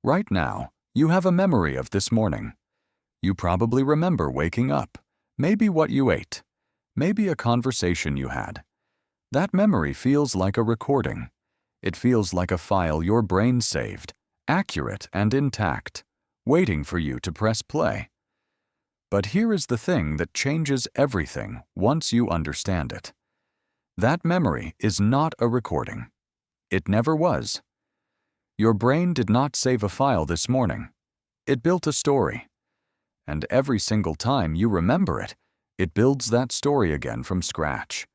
Right now, you have a memory of this morning. You probably remember waking up, maybe what you ate, maybe a conversation you had. That memory feels like a recording. It feels like a file your brain saved, accurate and intact, waiting for you to press play. But here is the thing that changes everything once you understand it. That memory is not a recording. It never was. Your brain did not save a file this morning. It built a story. And every single time you remember it, it builds that story again from scratch.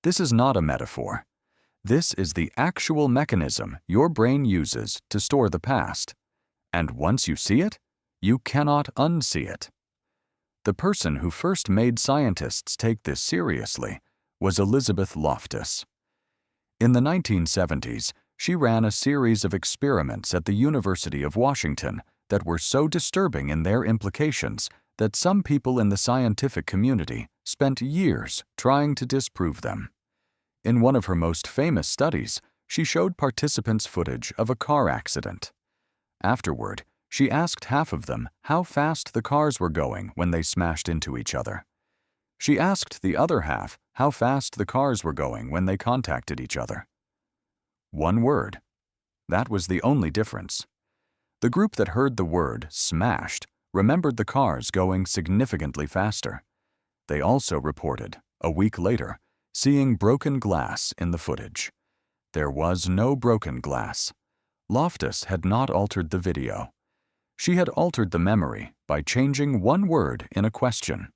This is not a metaphor. This is the actual mechanism your brain uses to store the past. And once you see it, you cannot unsee it. The person who first made scientists take this seriously was Elizabeth Loftus. In the 1970s, she ran a series of experiments at the University of Washington that were so disturbing in their implications that some people in the scientific community spent years trying to disprove them. In one of her most famous studies, she showed participants footage of a car accident. Afterward, she asked half of them how fast the cars were going when they smashed into each other. She asked the other half how fast the cars were going when they contacted each other. One word. That was the only difference. The group that heard the word smashed remembered the cars going significantly faster. They also reported, a week later, seeing broken glass in the footage. There was no broken glass. Loftus had not altered the video. She had altered the memory by changing one word in a question.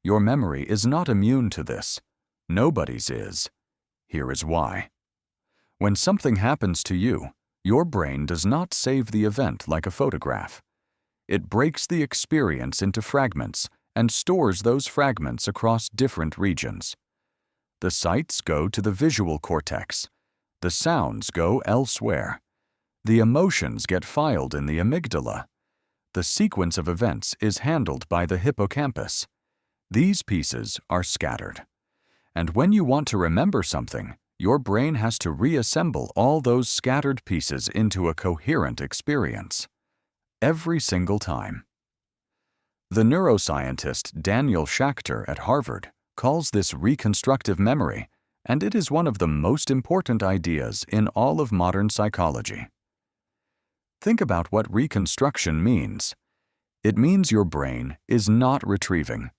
Your memory is not immune to this. Nobody's is. Here is why. When something happens to you, your brain does not save the event like a photograph. It breaks the experience into fragments and stores those fragments across different regions. The sights go to the visual cortex. The sounds go elsewhere. The emotions get filed in the amygdala. The sequence of events is handled by the hippocampus. These pieces are scattered. And when you want to remember something, your brain has to reassemble all those scattered pieces into a coherent experience. Every single time. The neuroscientist Daniel Schachter at Harvard calls this reconstructive memory, and it is one of the most important ideas in all of modern psychology. Think about what reconstruction means. It means your brain is not retrieving.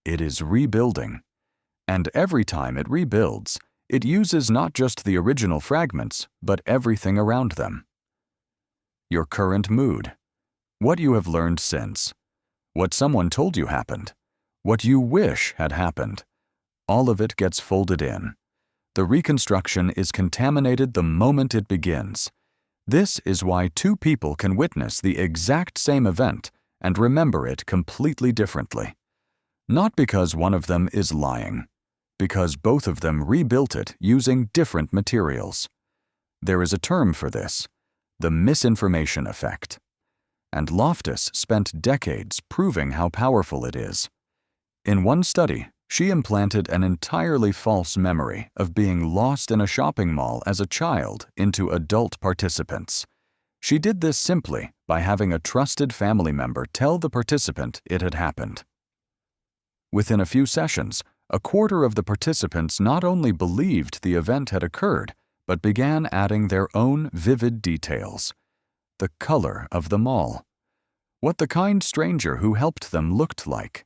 It is rebuilding. And every time it rebuilds, it uses not just the original fragments, but everything around them. Your current mood. What you have learned since. What someone told you happened. What you wish had happened. All of it gets folded in. The reconstruction is contaminated the moment it begins. This is why two people can witness the exact same event and remember it completely differently. Not because one of them is lying, because both of them rebuilt it using different materials. There is a term for this, the misinformation effect. And Loftus spent decades proving how powerful it is. In one study, she implanted an entirely false memory of being lost in a shopping mall as a child into adult participants. She did this simply by having a trusted family member tell the participant it had happened. Within a few sessions, a quarter of the participants not only believed the event had occurred, but began adding their own vivid details. The color of the mall. What the kind stranger who helped them looked like.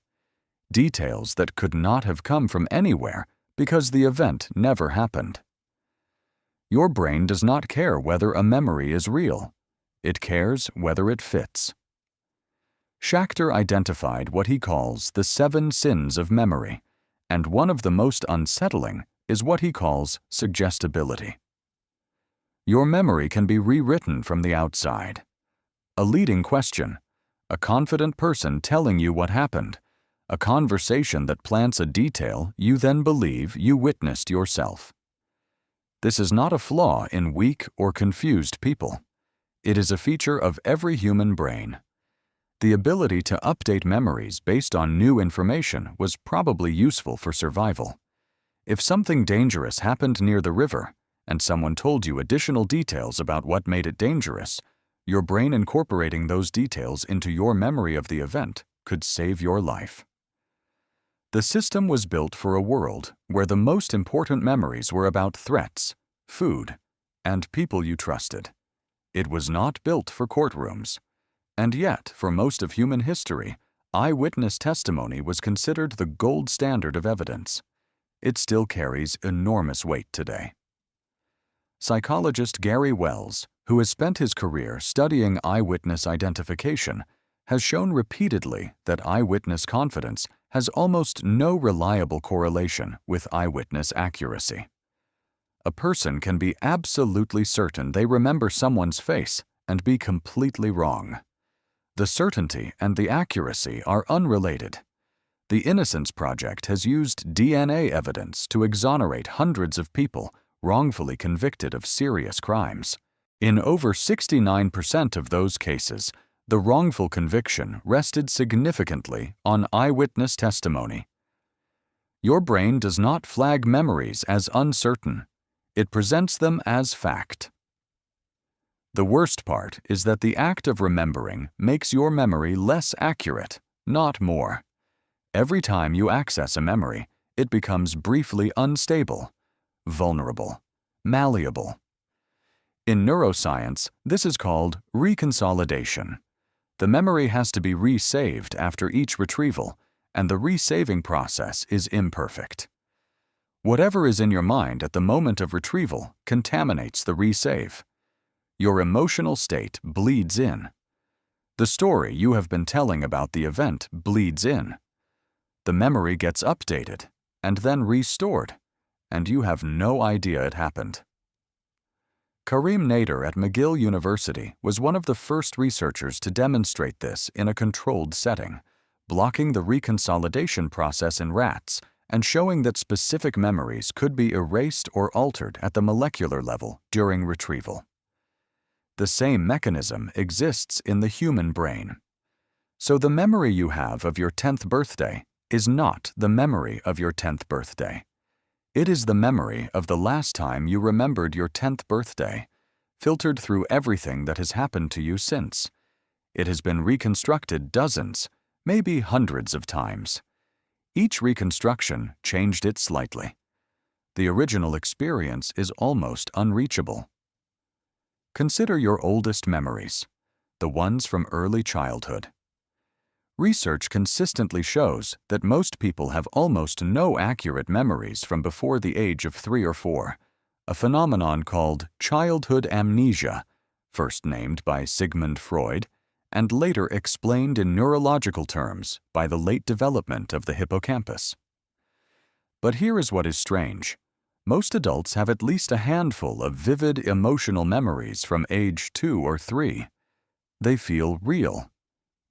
Details that could not have come from anywhere because the event never happened. Your brain does not care whether a memory is real. It cares whether it fits. Schachter identified what he calls the 7 sins of memory, and one of the most unsettling is what he calls suggestibility. Your memory can be rewritten from the outside. A leading question, a confident person telling you what happened, a conversation that plants a detail you then believe you witnessed yourself. This is not a flaw in weak or confused people. It is a feature of every human brain. The ability to update memories based on new information was probably useful for survival. If something dangerous happened near the river, and someone told you additional details about what made it dangerous, Your brain incorporating those details into your memory of the event could save your life. The system was built for a world where the most important memories were about threats, food, and people you trusted. It was not built for courtrooms. And yet, for most of human history, eyewitness testimony was considered the gold standard of evidence. It still carries enormous weight today. Psychologist Gary Wells, who has spent his career studying eyewitness identification, has shown repeatedly that eyewitness confidence has almost no reliable correlation with eyewitness accuracy. A person can be absolutely certain they remember someone's face and be completely wrong. The certainty and the accuracy are unrelated. The Innocence Project has used DNA evidence to exonerate hundreds of people wrongfully convicted of serious crimes. In over 69% of those cases, the wrongful conviction rested significantly on eyewitness testimony. Your brain does not flag memories as uncertain. It presents them as fact. The worst part is that the act of remembering makes your memory less accurate, not more. Every time you access a memory, it becomes briefly unstable, vulnerable, malleable. In neuroscience, this is called reconsolidation. The memory has to be resaved after each retrieval, and the resaving process is imperfect. Whatever is in your mind at the moment of retrieval contaminates the resave. Your emotional state bleeds in. The story you have been telling about the event bleeds in. The memory gets updated and then restored, and you have no idea it happened. Karim Nader at McGill University was one of the first researchers to demonstrate this in a controlled setting, blocking the reconsolidation process in rats and showing that specific memories could be erased or altered at the molecular level during retrieval. The same mechanism exists in the human brain. So the memory you have of your 10th birthday is not the memory of your 10th birthday. It is the memory of the last time you remembered your 10th birthday, filtered through everything that has happened to you since. It has been reconstructed dozens, maybe hundreds of times. Each reconstruction changed it slightly. The original experience is almost unreachable. Consider your oldest memories, the ones from early childhood. Research consistently shows that most people have almost no accurate memories from before the age of 3 or 4, a phenomenon called childhood amnesia, first named by Sigmund Freud, and later explained in neurological terms by the late development of the hippocampus. But here is what is strange. Most adults have at least a handful of vivid emotional memories from age 2 or 3. They feel real.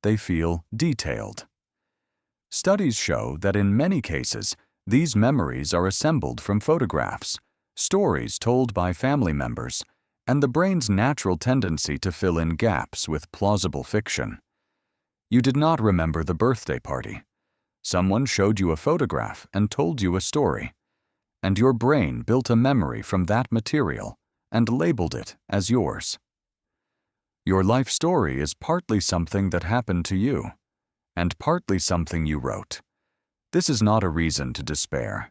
They feel detailed. Studies show that in many cases, these memories are assembled from photographs, stories told by family members, and the brain's natural tendency to fill in gaps with plausible fiction. You did not remember the birthday party. Someone showed you a photograph and told you a story, and your brain built a memory from that material and labeled it as yours. Your life story is partly something that happened to you, and partly something you wrote. This is not a reason to despair.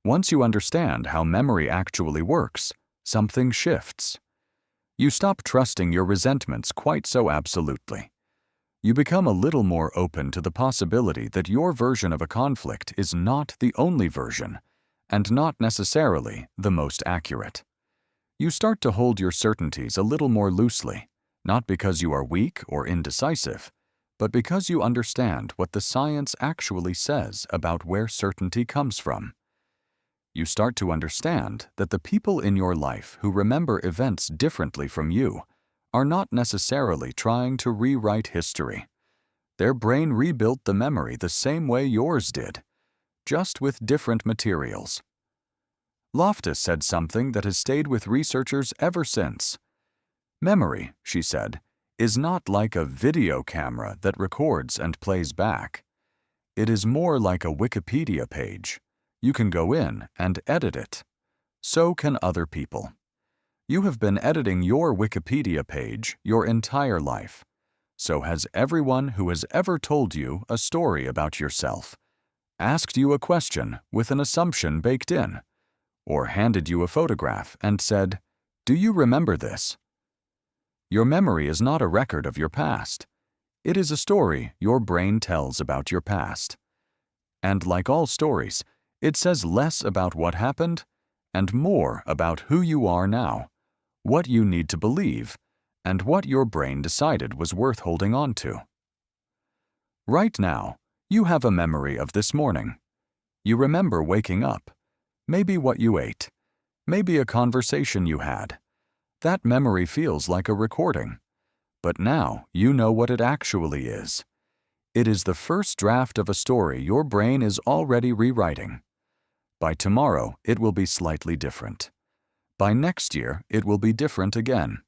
Once you understand how memory actually works, something shifts. You stop trusting your resentments quite so absolutely. You become a little more open to the possibility that your version of a conflict is not the only version, and not necessarily the most accurate. You start to hold your certainties a little more loosely, not because you are weak or indecisive, but because you understand what the science actually says about where certainty comes from. You start to understand that the people in your life who remember events differently from you are not necessarily trying to rewrite history. Their brain rebuilt the memory the same way yours did, just with different materials. Loftus said something that has stayed with researchers ever since. Memory, she said, is not like a video camera that records and plays back. It is more like a Wikipedia page. You can go in and edit it. So can other people. You have been editing your Wikipedia page your entire life. So has everyone who has ever told you a story about yourself, asked you a question with an assumption baked in, or handed you a photograph and said, "Do you remember this?" Your memory is not a record of your past. It is a story your brain tells about your past. And like all stories, it says less about what happened and more about who you are now, what you need to believe, and what your brain decided was worth holding on to. Right now, you have a memory of this morning. You remember waking up, maybe what you ate, maybe a conversation you had. That memory feels like a recording, but now you know what it actually is. It is the first draft of a story your brain is already rewriting. By tomorrow, it will be slightly different. By next year, it will be different again.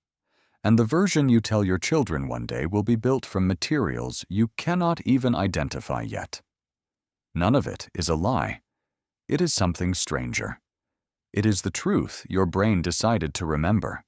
And the version you tell your children one day will be built from materials you cannot even identify yet. None of it is a lie. It is something stranger. It is the truth your brain decided to remember.